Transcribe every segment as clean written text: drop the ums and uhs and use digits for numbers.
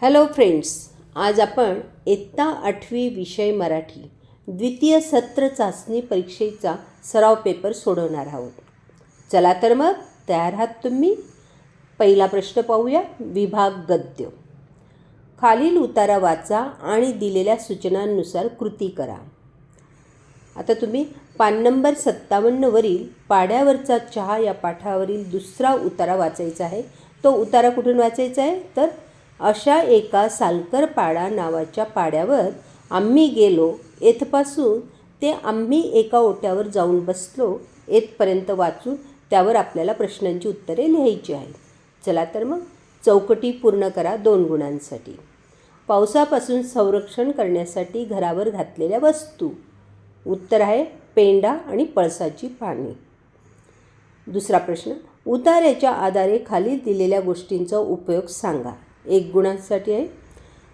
Hello friends, आज आपण इयत्ता 8वी विषय मराठी द्वितीय सत्र चाचणी परीक्षेचा सराव पेपर सोडवणार आहोत. चला तर मग तयार आहात तुम्ही? पहिला प्रश्न पाहूया. विभाग गद्य. खालील उतारा वाचा आणि दिलेल्या सूचनांनुसार कृती करा. आता तुम्ही पान नंबर 57 वरील पाड्यावरचा चहा या पाठावरील दुसरा उतारा वाचायचा आहे. तो उतारा कुठून वाचायचा आहे तर अशा एका सालकर पाडा नावाच्या पाड्यावर आम्ही गेलो येथपासून ते आम्ही एका ओट्यावर जाऊन बसलो येथपर्यंत वाचून त्यावर आपल्याला प्रश्नांची उत्तरे लिहायची आहेत. चला तर मग चौकटी पूर्ण करा 2 गुणांसाठी. पावसापासून संरक्षण करण्यासाठी घरावर घातलेल्या वस्तू. उत्तर आहे पेंडा आणि पळसाची पाने. दुसरा प्रश्न. उतार्याच्या आधारे खाली दिलेल्या गोष्टींचा उपयोग सांगा. 1 गुणांसाठी आहे.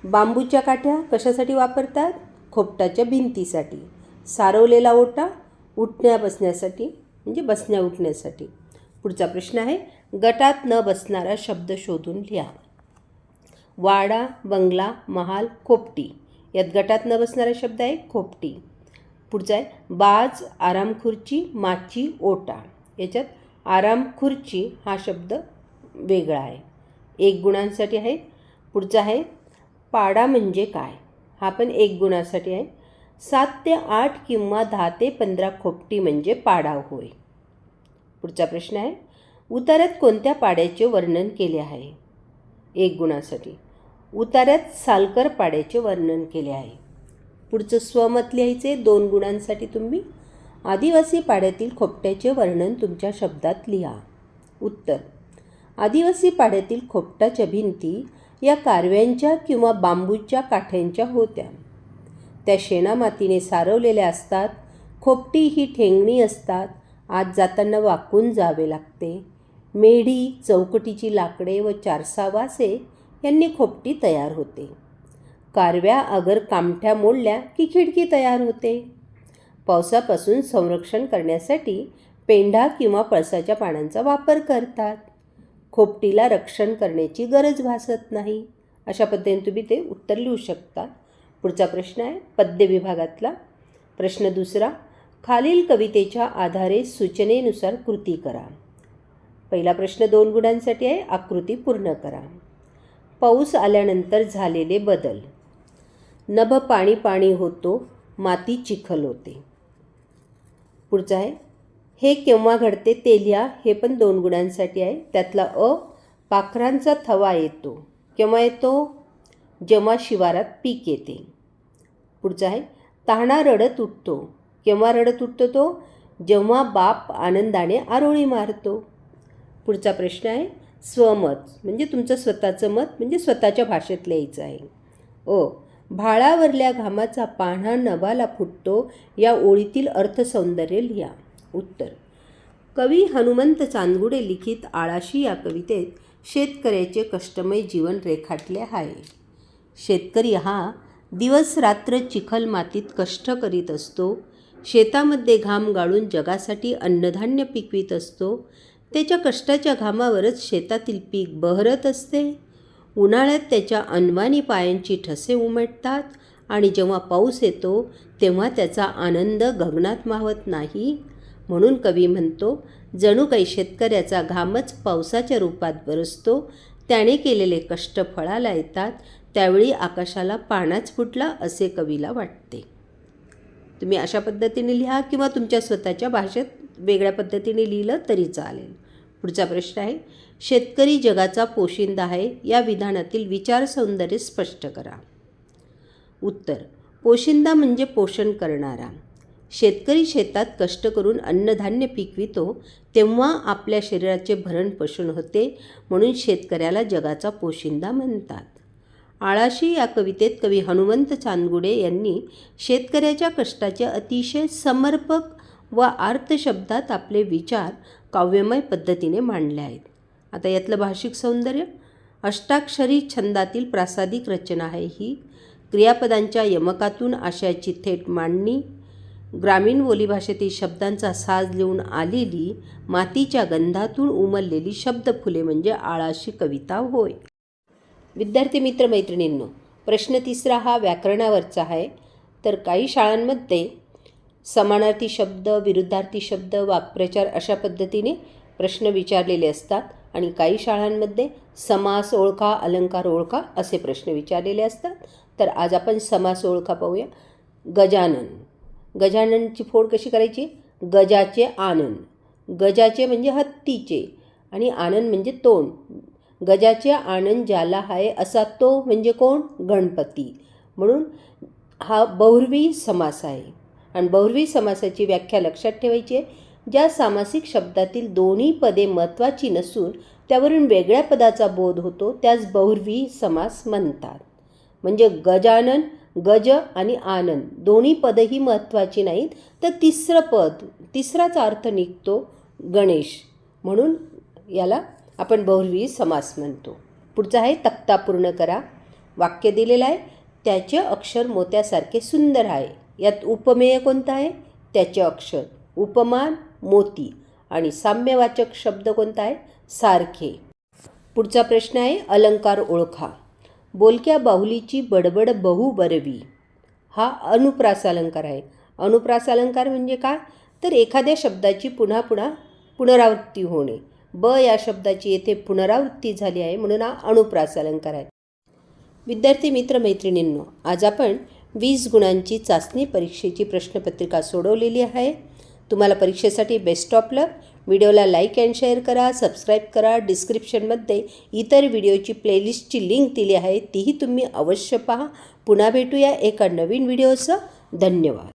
बांबूच्या काठ्या कशासाठी वापरतात? खोपटाच्या भिंतीसाठी. सारवलेला ओटा उठण्या बसण्यासाठी म्हणजे बसण्या उठण्यासाठी. पुढचा प्रश्न आहे. गटात न बसणारा शब्द शोधून लिहा. वाडा, बंगला, महाल, खोपटी. यात गटात न बसणारा शब्द आहे खोपटी. पुढचा आहे बाज, आरामखुर्ची, माची, ओटा. याच्यात आरामखुर्ची हा शब्द वेगळा आहे. 1 गुणांसाठी आहे. पुढचा आहे पाडा म्हणजे काय? हा पण 1 गुणासाठी आहे. 7 ते 8 किंवा 10 ते 15 खोपटी म्हणजे पाडा होय. पुढचा प्रश्न आहे. उतार्यात कोणत्या पाड्याचे वर्णन केले आहे? 1 गुणासाठी. उतार्यात सालकर पाड्याचे वर्णन केले आहे. पुढचं स्वमत लिहायचे 2 गुणांसाठी तुम्ही. आदिवासी पाड्यातील खोपट्याचे वर्णन तुमच्या शब्दात लिहा. उत्तर. आदिवासी पाड्यातील खोपटाच्या भिंती या कारव्यांच्या किंवा बांबूच्या काठ्यांच्या होत्या. त्या शेणामातीने सारवलेल्या असतात. खोपटी ही ठेंगणी असतात. आत जाताना वाकून जावे लागते. मेढी, चौकटीची लाकडे व 4-6 वासे यांनी खोपटी तयार होते. कारव्या अगर कामठ्या मोडल्या की खिडकी तयार होते. पावसापासून संरक्षण करण्यासाठी पेंढा किंवा पळसाच्या पानांचा वापर करतात. खोपटीला रक्षण करण्याची गरज भासत नाही. अशा पद्धतीने तुम्ही ते उत्तर लिहू शकता. पुढचा प्रश्न आहे पद्य विभागातला. प्रश्न दुसरा. खालील कवितेच्या आधारे सूचनेनुसार कृती करा. पहिला प्रश्न 2 गुणांसाठी आहे. आकृती पूर्ण करा. पाऊस आल्यानंतर झालेले बदल. नभ पाणी पाणी होतो, माती चिखल होते. पुढचा आहे हे केव्हा घडते ते लिहा. हे पण 2 गुणांसाठी आहे. त्यातला अ. पाखरांचा थवा येतो. केव्हा येतो? जेव्हा शिवारात पीक येते. पुढचा आहे तान्हा रडत उठतो. केव्हा रडत उठतो तो? जेव्हा बाप आनंदाने आरोळी मारतो. पुढचा प्रश्न आहे स्वमत म्हणजे तुमचं स्वतःचं मत म्हणजे स्वतःच्या भाषेत लिहायचं आहे. अ. भाळावरल्या घामाचा पान्हा नभाला फुटतो या ओळीतील अर्थसौंदर्य लिहा. उत्तर. कवी हनुमंत चांदगुडे लिखित आळाशी या कवितेत शेतकऱ्याचे कष्टमय जीवन रेखाटले आहे. शेतकरी हा दिवस रात्र चिखल मातीत कष्ट करीत असतो. शेतामध्ये घाम गाळून जगासाठी अन्नधान्य पिकवीत असतो. त्याच्या कष्टाच्या घामावरच शेतातील पीक बहरत असते. उन्हाळ्यात त्याच्या अनवाणी पायांची ठसे उमटतात आणि जेव्हा पाऊस येतो तेव्हा त्याचा आनंद गगनात मावत नाही. म्हणून कवी म्हणतो जणू काही शेतकऱ्याचा घामच पावसाच्या रूपात बरसतो. त्याने केलेले कष्ट फळाला येतात. त्यावेळी आकाशाला पाण्याच फुटला असे कवीला वाटते. तुम्ही अशा पद्धतीने लिहा किंवा तुमच्या स्वतःच्या भाषेत वेगळ्या पद्धतीने लिहिलं तरी चालेल. पुढचा प्रश्न आहे. शेतकरी जगाचा पोशिंदा आहे या विधानातील विचार सौंदर्य स्पष्ट करा. उत्तर. पोशिंदा म्हणजे पोषण करणारा. शेतकरी शेतात कष्ट करून अन्नधान्य पिकवितो तेव्हा आपल्या शरीराचे भरणपोषण होते. म्हणून शेतकऱ्याला जगाचा पोशिंदा म्हणतात. आळाशी या कवितेत कवी हनुमंत चांदगुडे यांनी शेतकऱ्याच्या कष्टाचे अतिशय समर्पक व आर्त शब्दात आपले विचार काव्यमय पद्धतीने मांडले आहेत. आता यातलं भाषिक सौंदर्य. अष्टाक्षरी छंदातील प्रासादिक रचना आहे ही. क्रियापदांच्या यमकातून आशयाची थेट मांडणी. ग्रामीण बोलीभाषेतील शब्दांचा साज लिहून आलेली मातीच्या गंधातून उमललेली शब्दफुले म्हणजे आळाशी कविता होय. विद्यार्थी मित्र मैत्रिणींनो, प्रश्न तिसरा हा व्याकरणावरचा आहे. तर काही शाळांमध्ये समानार्थी शब्द, विरुद्धार्थी शब्द, वाक्प्रचार अशा पद्धतीने प्रश्न विचारलेले असतात आणि काही शाळांमध्ये समास ओळखा, अलंकार ओळखा असे प्रश्न विचारलेले असतात. तर आज आपण समास ओळखा पाहूया. गजानन. गजाननची फोड कशी करायची? गजाचे आनन. गजाचे म्हणजे हत्तीचे आणि आनन म्हणजे तोंड. गजाचे आनन ज्याला आहे असा तो म्हणजे कोण? गणपती. म्हणून हा बहुव्रीही समास आहे आणि बहुव्रीही समासाची व्याख्या लक्षात ठेवायची आहे. ज्या सामासिक शब्दातील दोन्ही पदे महत्त्वाची नसून त्यावरून वेगळ्या पदाचा बोध होतो त्यास बहुव्रीही समास म्हणतात. म्हणजे गजानन, गज आणि आनंद दोन्ही पदही महत्त्वाची नाहीत, तर तिसरं पद, तिसराचा अर्थ निघतो गणेश, म्हणून याला आपण बहुव्रीही समास म्हणतो. पुढचा आहे तक्ता पूर्ण करा. वाक्य दिलेलं आहे, त्याचे अक्षर मोत्यासारखे सुंदर आहे. यात उपमेय कोणतं आहे? त्याचे अक्षर. उपमान मोती आणि साम्यवाचक शब्द कोणता आहे? सारखे. पुढचा प्रश्न आहे अलंकार ओळखा. बोलक्या बाहुलीची बडबड बहु बरवी. हा अनुप्रास अलंकार आहे. अनुप्रास अलंकार म्हणजे काय? तर एखाद्या शब्दाची पुन्हा पुन्हा पुनरावृत्ती होणे. ब या शब्दाची येथे पुनरावृत्ती झाली आहे म्हणून हा अनुप्रास अलंकार आहे. विद्यार्थी मित्र मैत्रिणींनो, आज आपण 20 गुणांची चाचणी परीक्षेची प्रश्नपत्रिका सोडवलेली आहे. तुम्हाला परीक्षेसाठी बेस्ट ऑफ लक. व्हिडिओला लाईक अँड शेअर करा, सबस्क्राईब करा. डिस्क्रिप्शनमध्ये इतर व्हिडिओची प्लेलिस्टची लिंक दिली आहे, तीही तुम्ही अवश्य पहा. पुन्हा भेटूया एका नवीन व्हिडिओसह. धन्यवाद.